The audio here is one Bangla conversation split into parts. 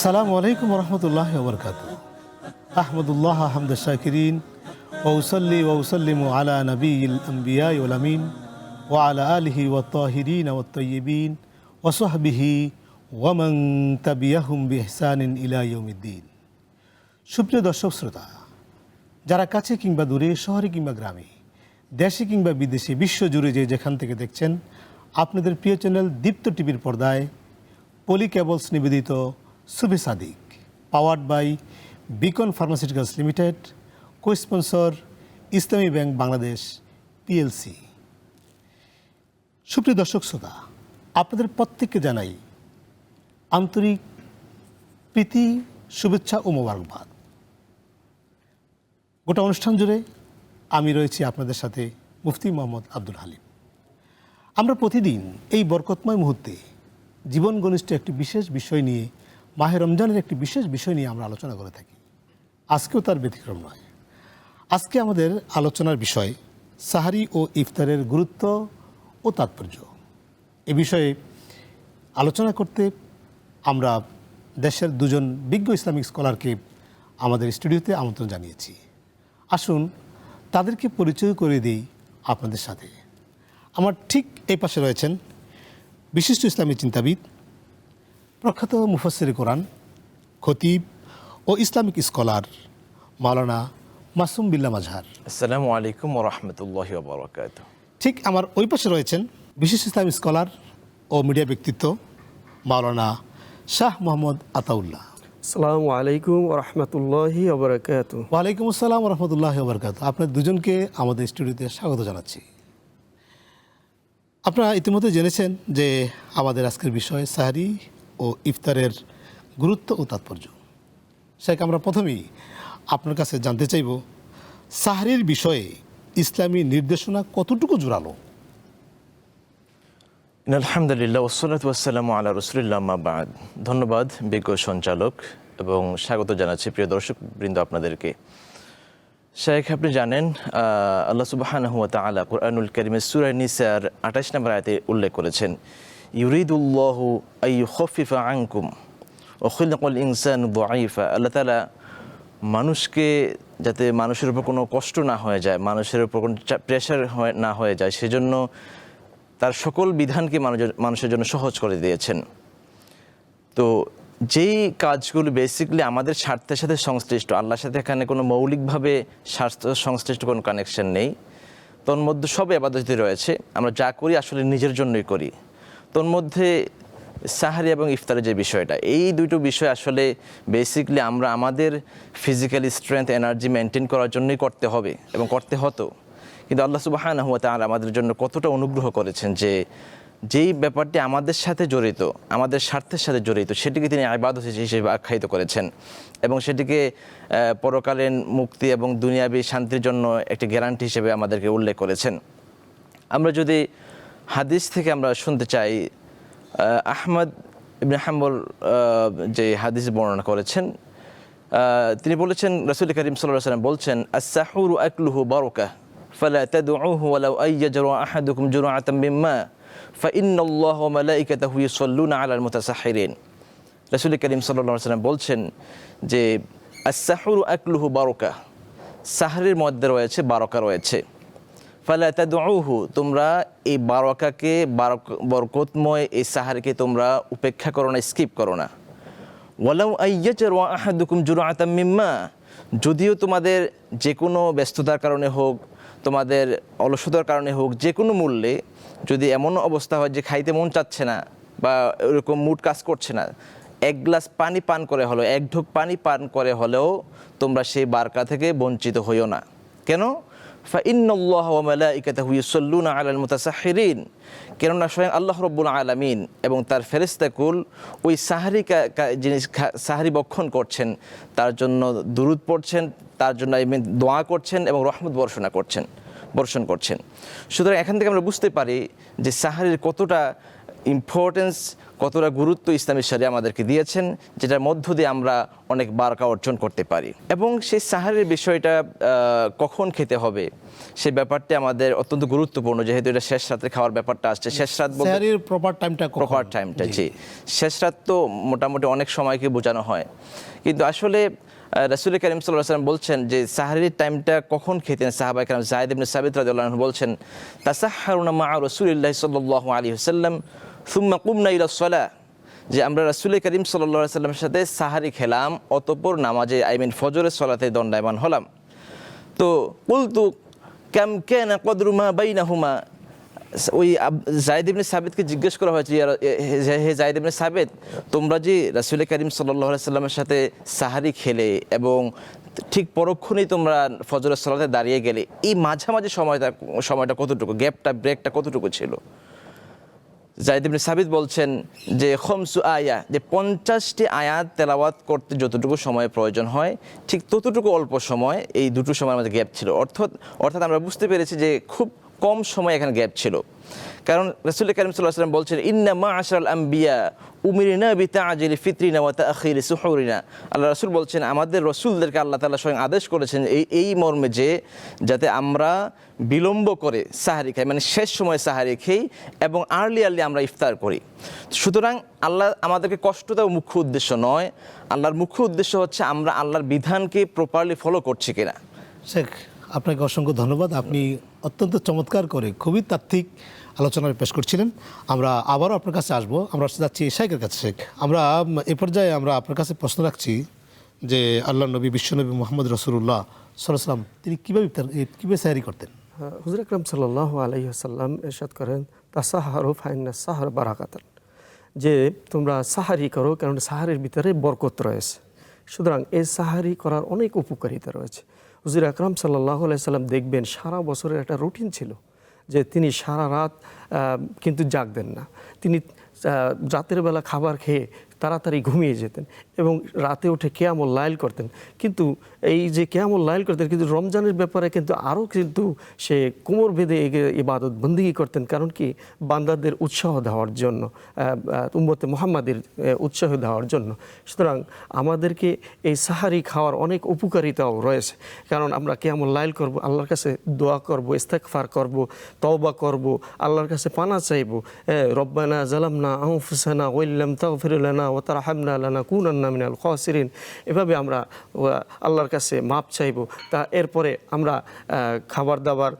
আসসালামু আলাইকুম রহমতুল্লাহি ওয়া বারাকাতুহু। আহমদুল্লাহ হামদা শাকিরিন ওয়া উসাল্লি ওয়া উসাল্লিমু আলা নবিয়িল আম্বিয়া ওয়াল আমিন ওয়া আলা আলিহি ওয়াত তাহিরিন ওয়াত তাইয়্যিবিন ওয়া সাহবিহি ওয়া মান তাবিআহুম বিইহসানিন ইলা ইয়াউমিদ্দিন। সুপ্রিয় দর্শক শ্রোতা, যারা কাছে কিংবা দূরে, শহরে কিংবা গ্রামে, দেশে কিংবা বিদেশে, বিশ্বজুড়ে যেখান থেকে দেখছেন, আপনাদের প্রিয় চ্যানেল দীপ্ত টিভির পর্দায় পলি কেবলস নিবেদিত Subhe Sadiq, powered by Beacon Pharmaceuticals Limited, cosponsor Islami Bank Bangladesh PLC. সুপ্রিয় দর্শক শ্রোতা, আপনাদের প্রত্যেককে জানাই আন্তরিক প্রীতি, শুভেচ্ছা ও মোবারকবাদ। গোটা অনুষ্ঠান জুড়ে আমি রয়েছি আপনাদের সাথে, মুফতি মোহাম্মদ আব্দুল হালিম। আমরা প্রতিদিন এই বরকতময় মুহূর্তে জীবন ঘনিষ্ঠ একটি বিশেষ বিষয় নিয়ে, মাহে রমজানের একটি বিশেষ বিষয় নিয়ে আমরা আলোচনা করে থাকি। আজকেও তার ব্যতিক্রম নয়। আজকে আমাদের আলোচনার বিষয় সাহারি ও ইফতারের গুরুত্ব ও তাৎপর্য। এ বিষয়ে আলোচনা করতে আমরা দেশের দুজন বিজ্ঞ ইসলামিক স্কলারকে আমাদের স্টুডিওতে আমন্ত্রণ জানিয়েছি। আসুন তাদেরকে পরিচয় করে দিই আপনাদের সাথে। আমার ঠিক এই পাশে রয়েছেন বিশিষ্ট ইসলামী চিন্তাবিদ, প্রখ্যাত মুফাসসিরে কোরআন, খতিব ও ইসলামিক স্কলার মাওলানা মাসুম বিল্লাহ মাজহার। আসসালামু আলাইকুম ওয়া রাহমাতুল্লাহি ওয়া বারাকাতুহু। ঠিক আমার ওই পাশে রয়েছেন বিশিষ্ট ইসলামী স্কলার ও মিডিয়া ব্যক্তিত্ব মাওলানা শাহ মোহাম্মদ আতাউল্লাহ। আসসালামু আলাইকুম ওয়া রাহমাতুল্লাহি ওয়া বারাকাতুহু। ওয়ালাইকুম আসসালাম ওয়া রাহমাতুল্লাহি ওয়া বারাকাতুহু। আপনার দুজনকে আমাদের স্টুডিওতে স্বাগত জানাচ্ছি। আপনারা ইতিমধ্যে জেনেছেন যে আমাদের আজকের বিষয় সাহারি ও ইফতারের গুরুত্ব ও তাৎপর্য। শেখ, আমরা প্রথমেই আপনার কাছে জানতে চাইব, সাহারির বিষয়ে ইসলামী নির্দেশনা কতটুকু জোরালো? আলহামদুলিল্লাহ ওয়াসসালাতু ওয়াসসালামু আলা রাসূলিল্লাহ, আম্মা বা'দ। ধন্যবাদ বিজ্ঞ সঞ্চালক এবং স্বাগত জানাচ্ছি প্রিয় দর্শক বৃন্দ আপনাদেরকে। শেখ, আপনি জানেন আল্লাহ সুবহানাহু ওয়া তাআলা কুরআনুল কারীমের সূরা নিসার ২৮ নম্বর আয়াতে উল্লেখ করেছেন, ইউরিদুল্লাহু আইয়ুখাফিফা আনকুম ওয়া খুলিকাল ইনসানু দাঈফা। আল্লাহ তাআলা মানুষকে যাতে মানুষের উপর কোনো কষ্ট না হয়ে যায়, মানুষের উপর কোনো প্রেশার না হয়ে যায়, সেজন্য তার সকল বিধানকে মানুষের জন্য সহজ করে দিয়েছেন। তো যেই কাজগুলো বেসিক্যালি আমাদের স্বার্থের সাথে সংশ্লিষ্ট, আল্লাহর সাথে এখানে কোনো মৌলিকভাবে স্বার্থ সংশ্লিষ্ট কোনো কানেকশন নেই, তোর মধ্যে সব ইবাদতই রয়েছে, আমরা যা করি আসলে নিজের জন্যই করি। তোর মধ্যে সাহারি এবং ইফতারের যে বিষয়টা, এই দুটো বিষয় আসলে বেসিক্যালি আমরা আমাদের ফিজিক্যালি স্ট্রেংথ, এনার্জি মেনটেন করার জন্যই করতে হবে এবং করতে হতো। কিন্তু আল্লাহ সুবহানাহু ওয়া তাআলা আমাদের জন্য কতটা অনুগ্রহ করেছেন যে যেই ব্যাপারটি আমাদের সাথে জড়িত, আমাদের স্বার্থের সাথে জড়িত, সেটিকে তিনি ইবাদত হিসেবে আখ্যায়িত করেছেন এবং সেটিকে পরকালীন মুক্তি এবং দুনিয়াবী শান্তির জন্য একটি গ্যারান্টি হিসেবে আমাদেরকে উল্লেখ করেছেন। আমরা যদি হাদিস থেকে আমরা শুনতে চাই, আহমদ ইবনে হাম্বল যে হাদিস বর্ণনা করেছেন, তিনি বলেছেন, রাসূল কারীম সাল্লাল্লাহু আলাইহি ওয়াসাল্লাম বলছেন, আস-সাহুরু আকলুহু বারাকাহ ফালা তাদউহু ওয়ালাউ আইয়াজরা আহাদুকুম জুরআতাম মিম্মা ফাইন্নাল্লাহা ওয়া মালাইকাতাহু ইউসাল্লুনা আলাল মুতাসাহহিরিন। রাসূল কারীম সাল্লাল্লাহু আলাইহি ওয়াসাল্লাম বলছেন যে আস-সাহুরু আকলুহু বারাকাহ, সাহরির মধ্যে রয়েছে বারাকা রয়েছে। ফালা তাদউহু, তোমরা এই বারাকাকে, বরকতময় এই সাহারিকে তোমরা উপেক্ষা করো না, স্কিপ করো না। ওয়ালাউ আইয়াজরা আহাদুকুম জুরআতাম মিম্মা, যদিও তোমাদের যে কোনো ব্যস্ততার কারণে হোক, তোমাদের অলসতার কারণে হোক, যে কোনো মূল্যে যদি এমন অবস্থা হয় যে খাইতে মন চাচ্ছে না বা এরকম মুড কাজ করছে না, এক গ্লাস পানি পান করে হলেও, এক ঢোক পানি পান করে হলেও তোমরা সেই বারকা থেকে বঞ্চিত হইও না। কেন? ফাইন্নাল্লাহা ওয়া মালাইকাতাহু ইউসাল্লুনা আলাল মুতাসাহহিরিন, কেননা স্বয়ং আল্লাহ রাব্বুল আলামিন এবং তার ফেরেশতাকুল ওই যিনি সাহারি বক্ষণ করছেন তার জন্য দুরূদ পড়ছেন, তার জন্য দোয়া করছেন এবং রহমত বর্ষণ করছেন। সুতরাং এখান থেকে আমরা বুঝতে পারি যে সাহারির কতটা ইম্পর্টেন্স, কতটা গুরুত্ব ইসলামী শরিয়া আমাদেরকে দিয়েছেন, যেটার মধ্য দিয়ে আমরা অনেক বারাকা অর্জন করতে পারি। এবং সেই সাহারির বিষয়টা কখন খেতে হবে সেই ব্যাপারটা আমাদের অত্যন্ত গুরুত্বপূর্ণ, যেহেতু এটা শেষ রাতে খাওয়ার ব্যাপারটা আসছে। শেষ রাত বলতে স্যারের প্রপার টাইমটা জি, শেষ রাত তো মোটামুটি অনেক সময়কে বোঝানো হয়, কিন্তু আসলে রাসূল করিম সাল্লাল্লাহু আলাইহি ওয়াসাল্লাম বলছেন যে সাহারির টাইমটা কখন খেতেন। সাহাবায়ে কেরাম যায়েদ ইবনে সাবিত রাদিয়াল্লাহু আনহু বলছেন, তাসাহহারুনা মা রাসূলিল্লাহি সাল্লাল্লাহু আলাইহি ওয়াসাল্লাম সুম্মা কুমনা ইলা সালাহ, যে আমরা রাসূল করিম সাল্লাল্লাহু আলাইহি ওয়াসাল্লামের সাথে সাহারি খেলাম, অতঃপর নামাজে ফজরের সালাতে দণ্ডায়মান হলাম। তো কুলতু কাম কানা কদরু মা বাইনাহুমা, ওই যায়েদ ইবনে সাবিতকে জিজ্ঞেস করা হয়েছে, হে যায়েদ ইবনে সাবিত, তোমরা যে রাসূল করিম সাল্লাল্লাহু আলাইহি ওয়াসাল্লামের সাথে সাহারি খেলে এবং ঠিক পরক্ষণেই তোমরা ফজরের সালাতে দাঁড়িয়ে গেলে, এই মাঝামাঝি সময়টা কতটুকু, ব্রেকটা কতটুকু ছিল? যায়েদ ইবনে সাবিত বলছেন যে খমসু আয়া, যে 50টি আয়াত তেলাওয়াত করতে যতটুকু সময় প্রয়োজন হয় ঠিক ততটুকু অল্প সময় এই দুটো সময়ের মধ্যে গ্যাপ ছিল। অর্থাৎ আমরা বুঝতে পেরেছি যে খুব কম সময় এখানে গ্যাপ ছিল। কারণ রাসূল করিম সাল্লাল্লাহু আলাইহি ওয়াসাল্লাম বলছেন, ইন্না মা'আশারাল আম্বিয়া উমিরনা বিতা'জিলি ফিতরিনা ওয়া তা'খিরি সুহুরিনা। আল্লাহ রাসূল বলছেন, আমাদের রাসূলদেরকে আল্লাহ তাআলা স্বয়ং আদেশ করেছেন এই মর্মে যে যাতে আমরা বিলম্ব করে সাহারি খাই, মানে শেষ সময় সাহারি খাই, এবং আর্লি আমরা ইফতার করি। সুতরাং আল্লাহ আমাদেরকে কষ্ট দেওয়া মুখ্য উদ্দেশ্য নয়, আল্লাহর মুখ্য উদ্দেশ্য হচ্ছে আমরা আল্লাহর বিধানকে প্রপারলি ফলো করছি কিনা। শেখ, আপনাকে অসংখ্য ধন্যবাদ। আপনি অত্যন্ত চমৎকার করে খুবই তাত্ত্বিক আলোচনায় পেশ করছিলেন। আমরা আবারও আপনার কাছে আসবো। আমরা যাচ্ছি শেখের কাছে। শেখ, আমরা এ পর্যায়ে আমরা আপনার কাছে প্রশ্ন রাখছি যে আল্লাহ নবী বিশ্বনবী মুহাম্মদ রাসূলুল্লাহ সাল্লাল্লাহু আলাইহি ওয়াসাল্লাম তিনি কীভাবে সাহারি করতেন? হুজুর আকরাম সাল্লাল্লাহু আলাইহি ওয়াসাল্লাম ইরশাদ করেন, তাসাহারু ফাইন্না সাহর বারাকাতান, যে তোমরা সাহারি করো, কারণ সাহারির ভিতরে বরকত রয়েছে। সুতরাং এই সাহারি করার অনেক উপকারিতা রয়েছে। হুজুর আকরাম সাল্লাল্লাহু আলাইহি ওয়াসাল্লাম দেখবেন সারা বছরের একটা রুটিন ছিল যে তিনি সারা রাত কিন্তু জাগতেন না। তিনি রাতের বেলা খাবার খেয়ে তাড়াতাড়ি ঘুমিয়ে যেতেন এবং রাতে উঠে কিয়ামুল লাইল করতেন। কিন্তু এই যে কিয়ামুল লাইল করতেন, কিন্তু রমজানের ব্যাপারে কিন্তু আরও কিন্তু সে কোমর বেঁধে ইবাদত বন্দেগী করতেন। কারণ কি, বান্দাদের উৎসাহ দেওয়ার জন্য, উম্মতে মুহাম্মাদের উৎসাহ দেওয়ার জন্য। সুতরাং আমাদেরকে এই সাহারি খাওয়ার অনেক উপকারিতাও রয়েছে। কারণ আমরা কিয়ামুল লাইল করব, আল্লাহর কাছে দোয়া করব, ইস্তেগফার করব, তওবা করব, আল্লাহর কাছে পানা চাইব। রব্বানা জালামনা আনফুসানা ওয়া ইল্লাম তাগফির লানা ওয়া তারহামনা লানাকুনান্না মিনাল খাসিরিন, এভাবে আমরা আল্লাহর কাছে মাপ চাইব। তা এরপরে আমরা খাবার দাবার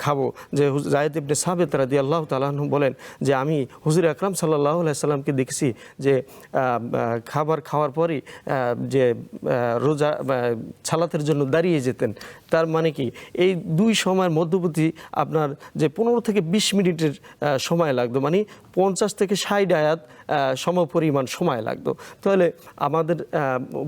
খাবো। যে যায়েদ ইবনে সাবিত রাদিয়াল্লাহু তাআলা আনহু বলেন যে আমি হুজুর আকরাম সাল্লাল্লাহু আলাইহি সাল্লামকে দেখেছি যে খাবার খাওয়ার পরই যে রোজা সালাতের জন্য দাঁড়িয়ে যেতেন। তার মানে কি, এই দুই সময়ের মধ্যবর্তী আপনার যে 15 থেকে 20 মিনিটের সময় লাগতো, মানে 50 থেকে 60 আয়াত সমপরিমাণ সময় লাগতো। তাহলে আমাদের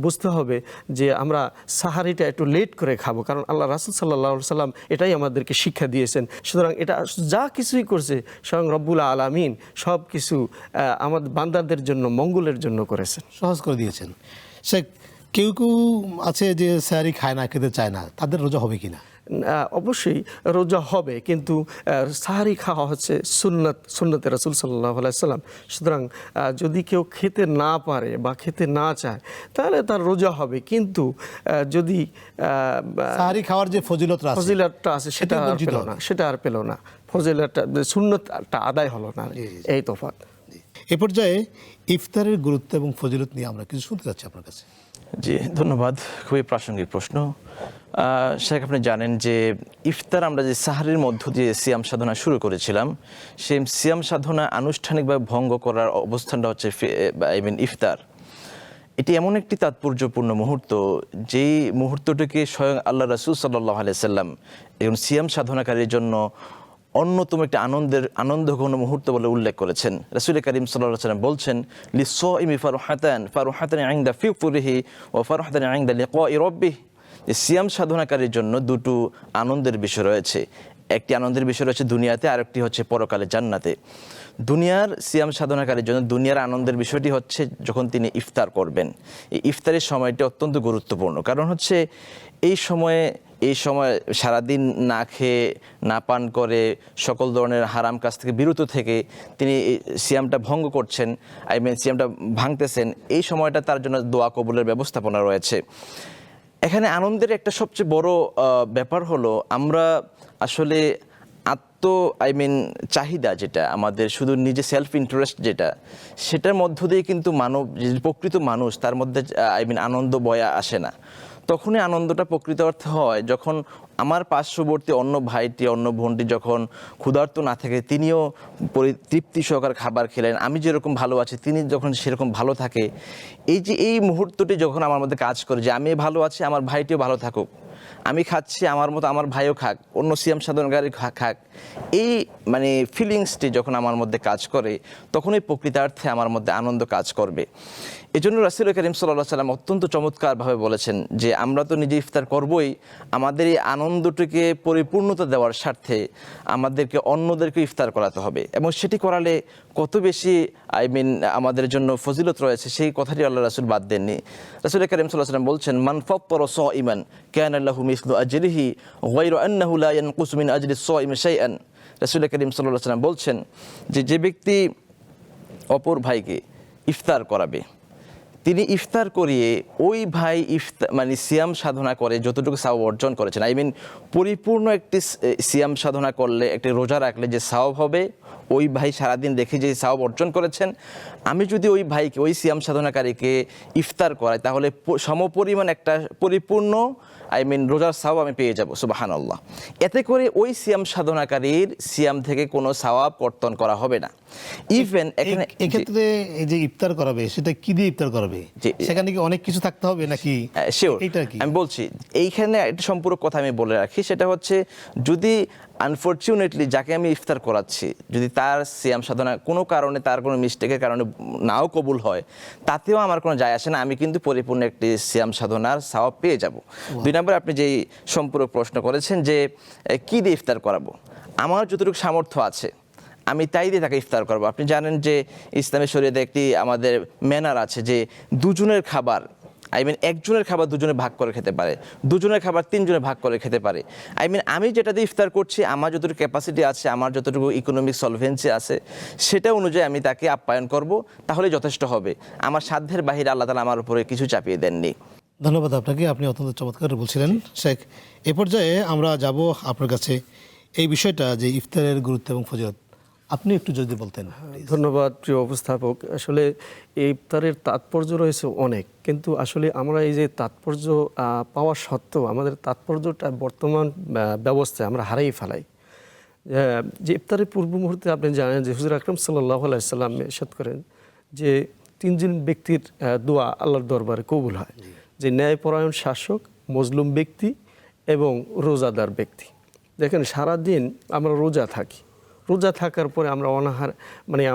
বুঝতে হবে যে আমরা সাহারিটা একটু লেট করে খাবো, কারণ আল্লাহ রাসূল সাল্লাল্লাহু আলাইহি সাল্লাম এটাই আমাদেরকে শিক্ষা দিয়েছেন। সুতরাং এটা যা কিছুই করছে স্বয়ং রব্বুল আলামিন সব কিছু আমাদের বান্দাদের জন্য মঙ্গলের জন্য করেছেন, সহজ করে দিয়েছেন। শেখ, কেউ আছে যে সাহারি খায় না, খেতে চায় না, তাদের রোজা হবে কিনা? অবশ্যই রোজা হবে, কিন্তু সাহারি খাওয়া হচ্ছে সুন্নতে রাসূল সাল্লাল্লাহু আলাইহি সাল্লাম। সুতরাং যদি কেউ খেতে না পারে বা খেতে না চায় তাহলে তার রোজা হবে, কিন্তু যদি সাহারি খাওয়ার যে ফজিলতটা আছে সেটা আর পেল না, ফজিলতটা সুন্নতটা আদায় হলো না, এই তফাৎ। এ পর্যায়ে ইফতারের গুরুত্ব এবং ফজিলত নিয়ে আমরা কিছু শুনতে যাচ্ছি আপনার কাছে। জি, ধন্যবাদ। খুবই প্রাসঙ্গিক প্রশ্ন। শেখ, আপনি জানেন যে ইফতার আমরা যে সাহারির মধ্য দিয়ে সিয়াম সাধনা শুরু করেছিলাম, সেই সিয়াম সাধনা আনুষ্ঠানিকভাবে ভঙ্গ করার অবস্থানটা হচ্ছে ইফতার। এটি এমন একটি তাৎপর্যপূর্ণ মুহূর্ত, যেই মুহূর্তটিকে স্বয়ং আল্লাহ রাসূল সাল্লাল্লাহু আলাইহি সাল্লাম এবং সিয়াম সাধনাকারীর জন্য অন্যতম একটি আনন্দঘন মুহূর্ত বলে উল্লেখ করেছেন। রাসূল করিম সাল্লাল্লাহু আলাইহি ওয়াসাল্লাম বলছেন, লিস-সাইমি ফারহাতান ইনদা ফিতরিহি ওয়া ফারহাতান ইনদা লিকাই রাব্বিহি, যে সিয়াম সাধনাকারীর জন্য দুটো আনন্দের বিষয় রয়েছে। একটি আনন্দের বিষয় রয়েছে দুনিয়াতে, আর একটি হচ্ছে পরকালে জান্নাতে। দুনিয়ার সিয়াম সাধনাকারীর জন্য দুনিয়ার আনন্দের বিষয়টি হচ্ছে যখন তিনি ইফতার করবেন। এই ইফতারের সময়টি অত্যন্ত গুরুত্বপূর্ণ, কারণ হচ্ছে এই সময় সারাদিন না খেয়ে না পান করে সকল ধরনের হারাম কাজ থেকে বিরত থেকে তিনি সিয়ামটা ভঙ্গ করছেন, সিয়ামটা ভাঙতেছেন। এই সময়টা তার জন্য দোয়া কবুলের ব্যবস্থাপনা রয়েছে। এখানে আনন্দের একটা সবচেয়ে বড় ব্যাপার হলো আমরা আসলে চাহিদা যেটা আমাদের, শুধু নিজে সেলফ ইন্টারেস্ট যেটা, সেটার মধ্য দিয়ে কিন্তু প্রকৃত মানুষ তার মধ্যে আনন্দ বয়া আসে না। তখনই আনন্দটা প্রকৃত অর্থে হয় যখন আমার পার্শ্ববর্তী অন্য ভাইটি অন্য বোনটি যখন ক্ষুধার্ত না থাকে তিনিও তৃপ্তি সহকার খাবার খেলেন, আমি যেরকম ভালো আছি তিনি যখন সেরকম ভালো থাকে, এই মুহূর্তটি যখন আমার মধ্যে কাজ করে যে আমি ভালো আছি, আমার ভাইটিও ভালো থাকুক, আমি খাচ্ছি আমার মতো আমার ভাইও খাক, অন্য সিয়াম সাধনকারী খাক, এই ফিলিংসটি যখন আমার মধ্যে কাজ করে তখনই প্রকৃতার্থে আমার মধ্যে আনন্দ কাজ করবে। এজন্য রাসূল করিম সাল্লাল্লাহু আলাইহি ওয়াসাল্লাম অত্যন্ত চমৎকারভাবে বলেছেন যে আমরা তো নিজে ইফতার করবই, আমাদের এই আনন্দটিকে পরিপূর্ণতা দেওয়ার স্বার্থে আমাদেরকে অন্যদেরকে ইফতার করাতে হবে, এবং সেটি করালে কত বেশি আমাদের জন্য ফজিলত রয়েছে সেই কথাটি আল্লাহ রাসূল বাদ দেননি। রাসূল করিম সাল্লাল্লাহু আলাইহি ওয়াসাল্লাম বলছেন, মান ফাত্তারা সাইমান কানা লাহু মিসলু আজরিহি গায়রু আন্নাহু লা ইয়ানকুসু মিন আজরি সাইমি শাইআন। রাসূল করিম সাল্লাল্লাহু আলাইহি ওয়াসাল্লাম বলছেন যে ব্যক্তি অপর ভাইকে ইফতার করাবে, তিনি ইফতার করিয়ে ওই ভাই সিয়াম সাধনা করে যতটুকু সওয়াব অর্জন করেছেন, পরিপূর্ণ একটি সিয়াম সাধনা করলে, একটি রোজা রাখলে যে সওয়াব হবে, ওই ভাই সারাদিন রেখে যে সওয়াব অর্জন করেছেন, আমি যদি ওই ভাইকে, ওই সিয়াম সাধনাকারীকে ইফতার করাই তাহলে সমপরিমাণ একটা পরিপূর্ণ রোজার সওয়াব আমি পেয়ে যাব। সুবহানাল্লাহ। এতে করে ওই সিয়াম সাধনাকারীর সিয়াম থেকে কোনো সওয়াব কর্তন করা হবে না। ইভেন এক্ষেত্রে এই যে ইফতার করাবে সেটা কি দিয়ে ইফতার করাবে, সেখানে কি অনেক কিছু থাকতে হবে নাকি? শিওর, এটা কি আমি বলছি এইখানে একটা সম্পূরক কথা আমি বলে রাখি, সেটা হচ্ছে যদি আনফরচুনেটলি যাকে আমি ইফতার করাচ্ছি যদি তার সিয়াম সাধনা কোনো কারণে, তার কোনো মিস্টেকের কারণে নাও কবুল হয়, তাতেও আমার কোনো যায় আসে না, আমি কিন্তু পরিপূর্ণ একটি সিয়াম সাধনার সওয়াব পেয়ে যাব। দুই নম্বর, আপনি যেই সম্পূরক প্রশ্ন করেছেন যে কি দিয়ে ইফতার করাবো, আমার যতটুকু সামর্থ্য আছে আমি তাই দিয়ে তাকে ইফতার করবো। আপনি জানেন যে ইসলামী শরীয়তে একটি আমাদের ম্যানার আছে যে দুজনের খাবার, একজনের খাবার দুজনে ভাগ করে খেতে পারে, দুজনের খাবার তিনজনে ভাগ করে খেতে পারে। আমি যেটা দিয়ে ইফতার করছি, আমার যতটুকু ক্যাপাসিটি আছে, আমার যতটুকু ইকোনমিক সলভেন্সি আছে, সেটা অনুযায়ী আমি তাকে আপ্যায়ন করব, তাহলে যথেষ্ট হবে। আমার সাধ্যের বাহিরে আল্লাহ তাআলা আমার উপরে কিছু চাপিয়ে দেননি। ধন্যবাদ আপনাকে, আপনি অত্যন্ত চমৎকার বলছিলেন। শেখ, এ পর্যায়ে আমরা যাব আপনার কাছে এই বিষয়টা যে ইফতারের গুরুত্ব এবং ফজিলত আপনি একটু যদি বলতেন। ধন্যবাদ প্রিয় উপস্থাপক। আসলে এই ইফতারের তাৎপর্য রয়েছে অনেক, কিন্তু আসলে আমরা এই যে তাৎপর্য পাওয়া সত্ত্বেও আমাদের তাৎপর্যটা বর্তমান ব্যবস্থায় আমরা হারাই ফেলাই। যে ইফতারের পূর্ব মুহূর্তে আপনি জানেন যে হুজুর আকরাম সাল্লাল্লাহু আলাইহি সাল্লাম ইরশাদ করেন যে তিনজন ব্যক্তির দোয়া আল্লাহর দরবারে কবুল হয়, যে ন্যায়পরায়ণ শাসক, মজলুম ব্যক্তি এবং রোজাদার ব্যক্তি। দেখেন সারাদিন আমরা রোজা থাকি, রোজা থাকার পরে আমরা অনাহার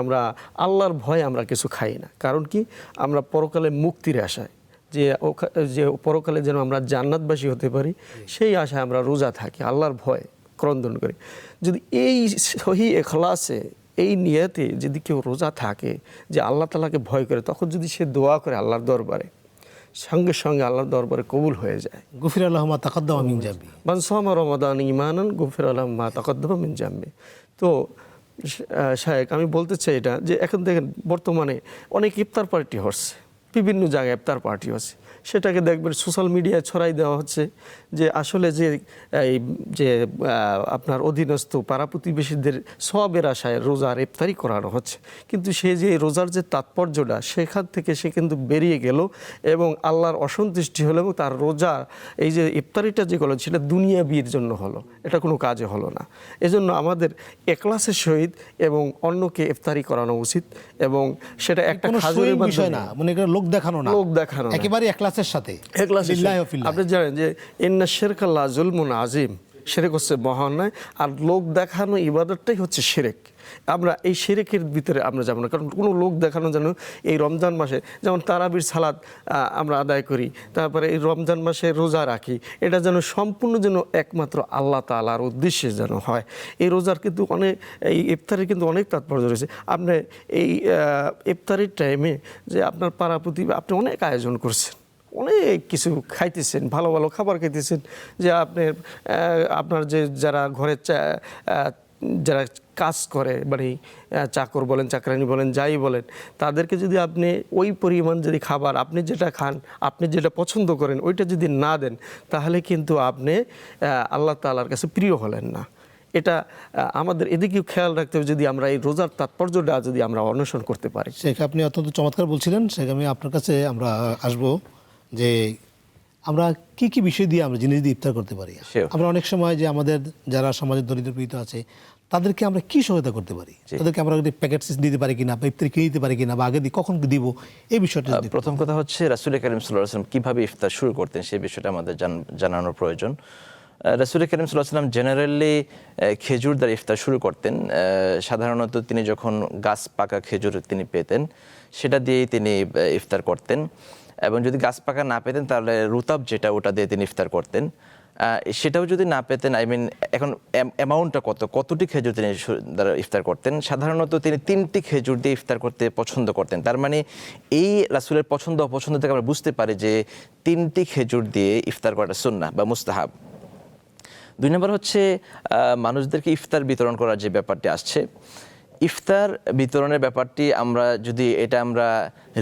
আমরা আল্লাহর ভয়ে আমরা কিছু খাই না। কারণ কি, আমরা পরকালে মুক্তির আশায়, যে পরকালে যেন আমরা জান্নাতবাসী হতে পারি, সেই আশায় আমরা রোজা থাকি, আল্লাহর ভয়ে ক্রন্দন করি। যদি এই সহি ইখলাসে, এই নিয়তে যদি কেউ রোজা থাকে যে আল্লাহ তাআলাকে ভয় করে, তখন যদি সে দোয়া করে আল্লাহর দরবারে, সঙ্গে সঙ্গে আল্লাহর দরবারে কবুল হয়ে যায়। গুফিরা লাহু মা তাকাদ্দামা মিন জামবি, মান সামা রমাদান ঈমানান গুফিরা লাহু মা তাকাদ্দামা মিন জামবি। তো শায়েখ, আমি বলতে চাই এটা যে এখন দেখেন বর্তমানে অনেক ইফতার পার্টি হচ্ছে, বিভিন্ন জায়গায় ইফতার পার্টি হচ্ছে, সেটাকে দেখবেন সোশ্যাল মিডিয়ায় ছড়াই দেওয়া হচ্ছে যে আসলে যে আপনার অধীনস্থ পাড়া প্রতিবেশীদের সওয়াবের আশায় রোজার ইফতারি করানো হচ্ছে, কিন্তু সে যে রোজার যে তাৎপর্যটা, সেখান থেকে সে কিন্তু বেরিয়ে গেল এবং আল্লাহর অসন্তুষ্টি হলো, এবং তার রোজা এই যে ইফতারিটা যেগুলো সেটা দুনিয়াবির জন্য হলো, এটা কোনো কাজে হলো না। এজন্য আমাদের ইখলাসের সহিত এবং অন্যকে ইফতারি করানো উচিত, এবং সেটা একটা খাজুরের বিষয় না, লোক দেখানো না, লোক দেখানো একেবারে ইখলাসের সাথে। আপনি জানেন যে ইন্না শিরকা লাযুলমুন আযীম, শিরক হচ্ছে মহা অন্যায়, আর লোক দেখানো ইবাদতটাই হচ্ছে শিরক। আমরা এই শিরকের ভিতরে আমরা যাব না, কারণ কোনো লোক দেখানো যেন এই রমজান মাসে যেমন তারাবির সালাত আমরা আদায় করি, তারপরে এই রমজান মাসে রোজা রাখি, এটা যেন সম্পূর্ণ যেন একমাত্র আল্লাহ তাআলার উদ্দেশ্যে যেন হয়। এই রোজার কিন্তু অনেক, এই ইফতারের কিন্তু অনেক তাৎপর্য রয়েছে। আপনি এই ইফতারের টাইমে যে আপনার পাড়া প্রতিবেশী আপনি অনেক আয়োজন করছেন, অনেক কিছু খাইতেছেন, ভালো ভালো খাবার খাইতেছেন, যে আপনার যে যারা ঘরে যারা কাজ করে, মানে চাকর বলেন, চাকরানি বলেন, যাই বলেন, তাদেরকে যদি আপনি ওই পরিমাণ যদি খাবার আপনি যেটা খান, আপনি যেটা পছন্দ করেন ওইটা যদি না দেন, তাহলে কিন্তু আপনি আল্লাহ তাআলার কাছে প্রিয় হলেন না। এটা আমাদের এদিকেও খেয়াল রাখতে হবে, যদি আমরা এই রোজার তাৎপর্যটা যদি আমরা অনুসরণ করতে পারি। শেখ, আপনি অত্যন্ত চমৎকার বলছিলেন। শেখ, আমি আপনার কাছে আমরা আসবো যে আমরা কি কি বিষয় দিয়ে আমরা জিনিস দিয়ে ইফতার করতে পারি। Sure. আমরা অনেক সময় যে আমাদের যারা সমাজের দরিদ্র পীড়িত আছে তাদেরকে আমরা কি সহায়তা করতে পারি, তাদেরকে আমরা প্যাকেট দিতে পারি কিনা, বা ইফতারি কিনে দিতে পারি কিনা, বা আগে দিয়ে কখন দিব, এই বিষয়টা যদি- প্রথম কথা হচ্ছে রাসূল কারীম সাল্লাল্লাহু আলাইহি ওয়াসাল্লাম কিভাবে ইফতার শুরু করতেন সেই বিষয়টা আমাদের জানানোর প্রয়োজন। রাসূল কারীম সাল্লাল্লাহু আলাইহি ওয়াসাল্লাম জেনারেলি খেজুর দ্বারা ইফতার শুরু করতেন। সাধারণত তিনি যখন গাছ পাকা খেজুর তিনি পেতেন সেটা দিয়েই তিনি ইফতার করতেন, এবং যদি গাছ পাকা না পেতেন তাহলে রুতাব যেটা ওটা দিয়ে তিনি ইফতার করতেন। সেটাও যদি না পেতেন, এখন অ্যামাউন্টটা কতটি খেজুর তিনি দ্বারা ইফতার করতেন, সাধারণত তিনি 3টি খেজুর দিয়ে ইফতার করতে পছন্দ করতেন। তার মানে এই রাসূলের পছন্দ অপছন্দ থেকে আমরা বুঝতে পারি যে 3টি খেজুর দিয়ে ইফতার করাটা সুন্নাহ বা মুস্তাহাব। 2 নম্বর হচ্ছে মানুষদেরকে ইফতার বিতরণ করার যে ব্যাপারটি আসছে, ইফতার বিতরণের ব্যাপারটি আমরা যদি আমরা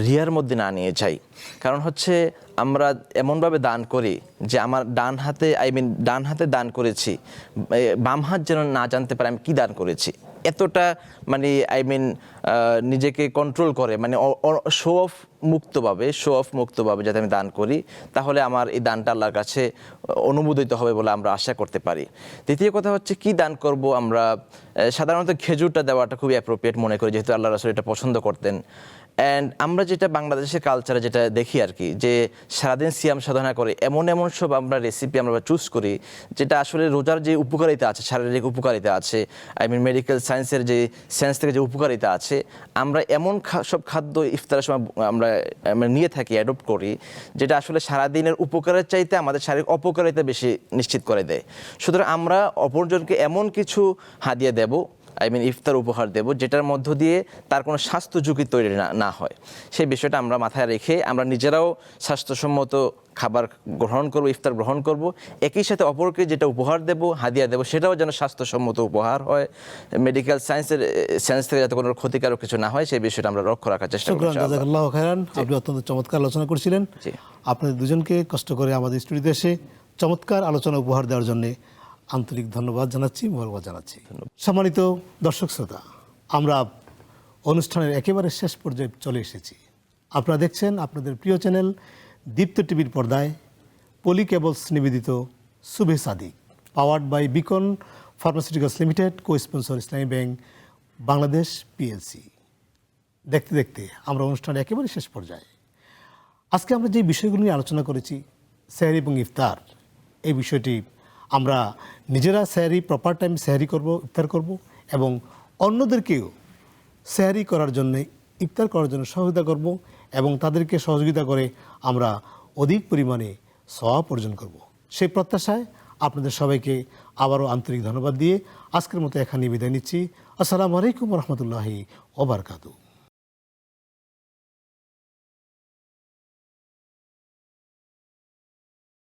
রিয়ার মধ্যে না নিয়ে যাই, কারণ হচ্ছে আমরা এমনভাবে দান করি যে আমার ডান হাতে দান করেছি, বাম হাত যেন না জানতে পারে আমি কি দান করেছি, এতটা মানে নিজেকে কন্ট্রোল করে, মানে শো অফ মুক্তভাবে যাতে আমি দান করি, তাহলে আমার এই দানটা আল্লাহর কাছে অনুমোদিত হবে বলে আমরা আশা করতে পারি। দ্বিতীয় কথা হচ্ছে কি দান করব, আমরা সাধারণত খেজুরটা দেওয়াটা খুবই অ্যাপ্রোপ্রিয়েট মনে করি, যেহেতু আল্লাহ রাসূল এটা পছন্দ করতেন। অ্যান্ড আমরা যেটা বাংলাদেশের কালচারে যেটা দেখি আর কি, যে সারাদিন সিয়াম সাধনা করে এমন সব আমরা রেসিপি আমরা চুজ করি যেটা আসলে রোজার যে উপকারিতা আছে, শারীরিক উপকারিতা আছে, মেডিকেল সায়েন্সের যে সায়েন্স থেকে যে উপকারিতা আছে, আমরা এমন সব খাদ্য ইফতারের সময় আমরা নিয়ে থাকি, অ্যাডপ্ট করি, যেটা আসলে সারাদিনের উপকারের চাইতে আমাদের শারীরিক অপকারিতা বেশি নিশ্চিত করে দেয়। সুতরাং আমরা অপরজনকে এমন কিছু হাদিয়া দেব, ইফতার উপহার দেব যেটার মধ্য দিয়ে তার কোনো স্বাস্থ্য ঝুঁকি তৈরি না হয়, সেই বিষয়টা আমরা মাথায় রেখে আমরা নিজেরাও স্বাস্থ্যসম্মত খাবার গ্রহণ করব, ইফতার গ্রহণ করব, একই সাথে অপরকে যেটা উপহার দেব, হাদিয়া দেব, সেটাও যেন স্বাস্থ্যসম্মত উপহার হয়, মেডিকেল সায়েন্স থেকে যাতে কোনো ক্ষতিকারক কিছু না হয় সেই বিষয়টা আমরা লক্ষ্য রাখার চেষ্টা করব। জাযাকাল্লাহু খায়রান। আপনি অত্যন্ত চমৎকার আলোচনা করছিলেন। আপনাদের দুজনকে কষ্ট করে আমাদের স্টুডিওতে এসে চমৎকার আলোচনা উপহার দেওয়ার জন্য আন্তরিক ধন্যবাদ জানাচ্ছি, মোবারকবাদ জানাচ্ছি। সম্মানিত দর্শক শ্রোতা, আমরা অনুষ্ঠানের একেবারে শেষ পর্যায়ে চলে এসেছি। আপনারা দেখছেন আপনাদের প্রিয় চ্যানেল দীপ্ত টিভির পর্দায় পলি কেবলস নিবেদিত Subhe Sadiq, powered by Beacon Pharmaceuticals Limited, cosponsor Islami Bank Bangladesh PLC. দেখতে দেখতে আমরা অনুষ্ঠানের একেবারে শেষ পর্যায়ে। আজকে আমরা যে বিষয়গুলো নিয়ে আলোচনা করেছি, সেহরি এবং ইফতার, এই বিষয়টি আমরা নিজেরা সেহরি প্রপার টাইম সেহরি করব, ইফতার করব, এবং অন্যদেরকেও সেহরি করার জন্য, ইফতার করার জন্য সহযোগিতা করব, এবং তাদেরকে সহযোগিতা করে আমরা অধিক পরিমাণে সওয়াব অর্জন করব। সেই প্রত্যাশায় আপনাদের সবাইকে আবারও আন্তরিক ধন্যবাদ দিয়ে আজকের মতো এখানে বিদায় নিচ্ছি। আসসালামু আলাইকুম রহমতুল্লাহি ওয়া বারাকাতুহু।